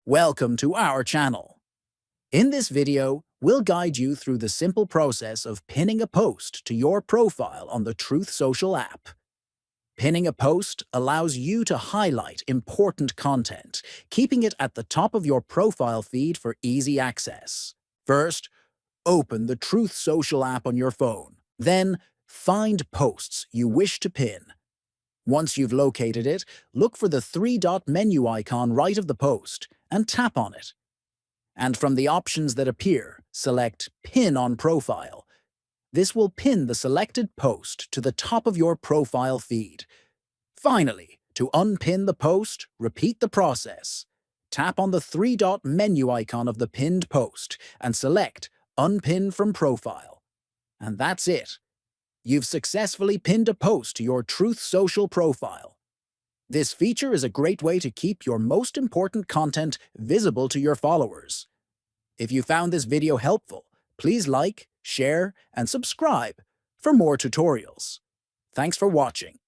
Welcome to our channel. In this video, we'll guide you through the simple process of pinning a post to your profile on the Truth Social app. Pinning a post allows you to highlight important content, keeping it at the top of your profile feed for easy access. First, open the Truth Social app on your phone. Then, find posts you wish to pin. Once you've located it, look for the three-dot menu icon right of the post and tap on it. And from the options that appear, select Pin on Profile. This will pin the selected post to the top of your profile feed. Finally, to unpin the post, repeat the process. Tap on the three-dot menu icon of the pinned post and select Unpin from Profile. And that's it. You've successfully pinned a post to your Truth Social profile. This feature is a great way to keep your most important content visible to your followers. If you found this video helpful, please like, share, and subscribe for more tutorials. Thanks for watching.